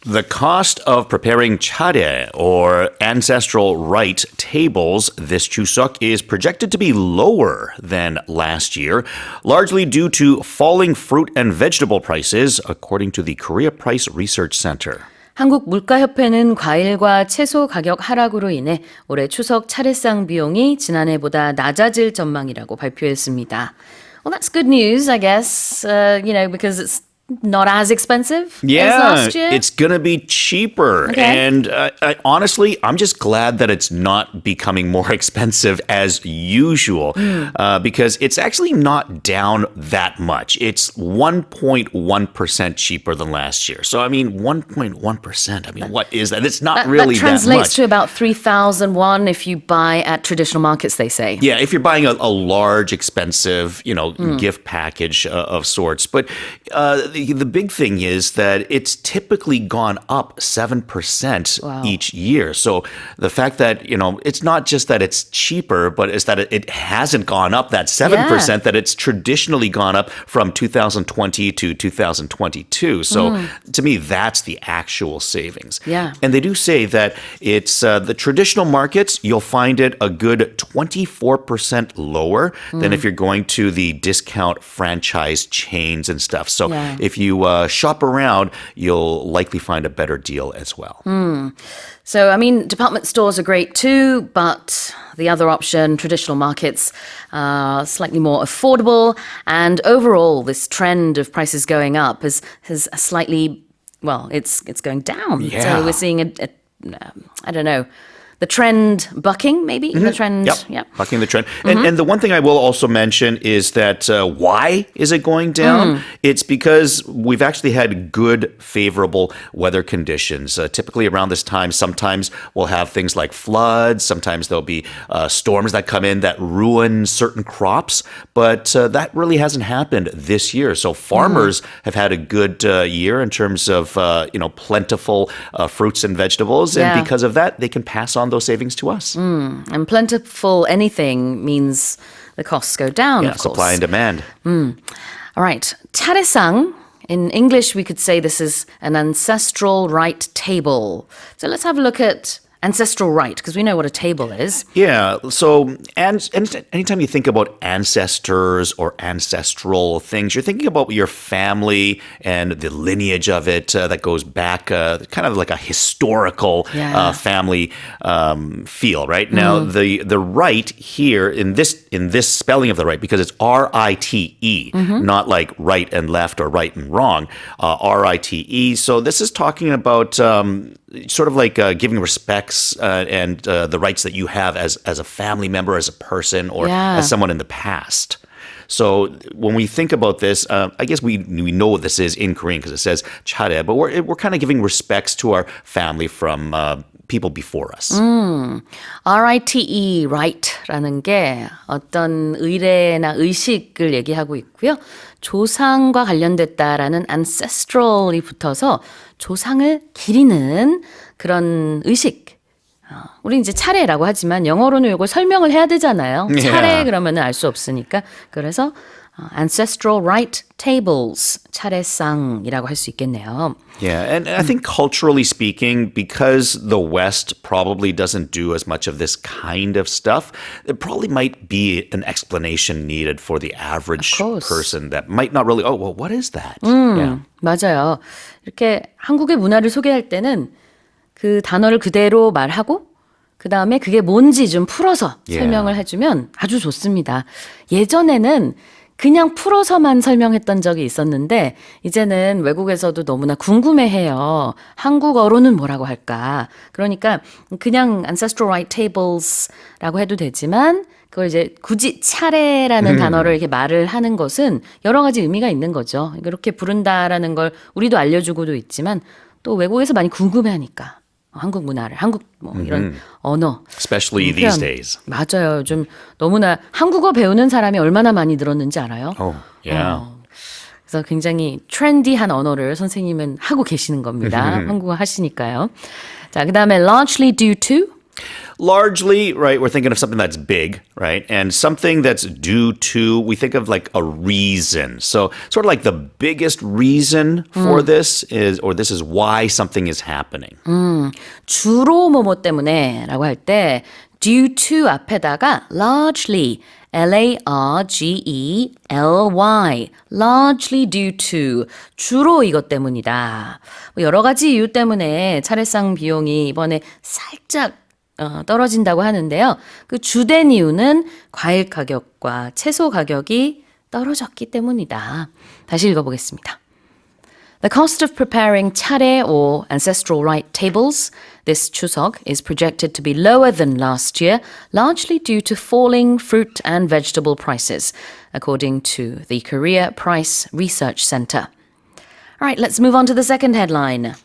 The cost of preparing charye, or ancestral rite tables, this Chuseok is projected to be lower than last year, largely due to falling fruit and vegetable prices, according to the Korea Price Research Center. 한국물가협회는 과일과 채소 가격 하락으로 인해 올해 추석 차례상 비용이 지난해보다 낮아질 전망이라고 발표했습니다. Well, that's good news, I guess, because it's not as expensive as last year. It's going to be cheaper. Okay. And honestly, I'm just glad that it's not becoming more expensive as usual because it's actually not down that much. It's 1.1% cheaper than last year. So, 1.1%. What is that? It's not really that much. That translates to about 3,000 won if you buy at traditional markets, they say. Yeah, if you're buying a large, expensive, gift package of sorts. But the big thing is that it's typically gone up 7% each year. So the fact that, it's not just that it's cheaper, but it's that it hasn't gone up that 7%, that it's traditionally gone up from 2020 to 2022. So to me, that's the actual savings. Yeah. And they do say that it's the traditional markets, you'll find it a good 24% lower than if you're going to the discount franchise chains and stuff. So if you shop around, you'll likely find a better deal as well. So, department stores are great too, but the other option, traditional markets, slightly more affordable. And overall, this trend of prices going up has slightly, it's going down. Yeah. So we're seeing I don't know, the trend bucking, maybe? The trend, bucking the trend. And the one thing I will also mention is that why is it going down? It's because we've actually had good, favorable weather conditions. Typically around this time, sometimes we'll have things like floods. Sometimes there'll be storms that come in that ruin certain crops. But that really hasn't happened this year. So farmers have had a good year in terms of, plentiful fruits and vegetables. And because of that, they can pass on those savings to us. And plentiful anything means the costs go down, of course. Supply and demand. All right. 차례상. In English, we could say this is an ancestral rite table. So let's have a look at ancestral rite, because we know what a table is. Yeah, so anytime you think about ancestors or ancestral things, you're thinking about your family and the lineage of it that goes back, kind of like a historical family feel, right? Now, the rite here in this spelling of the rite, because it's R-I-T-E, not like right and left or right and wrong, R-I-T-E. So this is talking about sort of like giving respects and the rights that you have as a family member, as a person, or as someone in the past. So when we think about this, I guess we know what this is in Korean because it says charye, but we're kind of giving respects to our family from people before us. rite, right라는 게 어떤 의례나 의식을 얘기하고 있고요. 조상과 관련됐다라는 ancestral이 붙어서 조상을 기리는 그런 의식. 우리 이제 차례라고 하지만 영어로는 이걸 설명을 해야 되잖아요. 차례 그러면은 알 수 없으니까. 그래서 ancestral rite tables, 차례상이라고 할 수 있겠네요. Yeah, and I think culturally speaking, because the West probably doesn't do as much of this kind of stuff, there probably might be an explanation needed for the average person that might not really, what is that? 맞아요. 이렇게 한국의 문화를 소개할 때는 그 단어를 그대로 말하고 그 다음에 그게 뭔지 좀 풀어서 설명을 해주면 아주 좋습니다. 예전에는 그냥 풀어서만 설명했던 적이 있었는데 이제는 외국에서도 너무나 궁금해해요. 한국어로는 뭐라고 할까? 그러니까 그냥 ancestral rite tables라고 해도 되지만 그걸 이제 굳이 차례라는 단어를 이렇게 말을 하는 것은 여러 가지 의미가 있는 거죠. 이렇게 부른다라는 걸 우리도 알려주고도 있지만 또 외국에서 많이 궁금해하니까. 한국 문화를, 한국 이런 언어. Especially these days. 맞아요. 좀 너무나 한국어 배우는 사람이 얼마나 많이 늘었는지 알아요? 그래서 굉장히 트렌디한 언어를 선생님은 하고 계시는 겁니다. 한국어 하시니까요. 자, 그 다음에 largely due to. Largely, right, we're thinking of something that's big, right? And something that's due to, we think of like a reason. So sort of like the biggest reason for this is, or this is why something is happening. 주로 뭐뭐 때문에 라고 할 때 due to 앞에다가 largely L-A-R-G-E-L-Y largely due to 주로 이것 때문이다. 뭐 여러 가지 이유 때문에 차례상 비용이 이번에 살짝 떨어진다고 하는데요. 그 주된 이유는 과일 가격과 채소 가격이 떨어졌기 때문이다. 다시 읽어보겠습니다. The cost of preparing charye or ancestral rite tables this Chuseok is projected to be lower than last year, largely due to falling fruit and vegetable prices, according to the Korea Price Research Center. All right, let's move on to the second headline.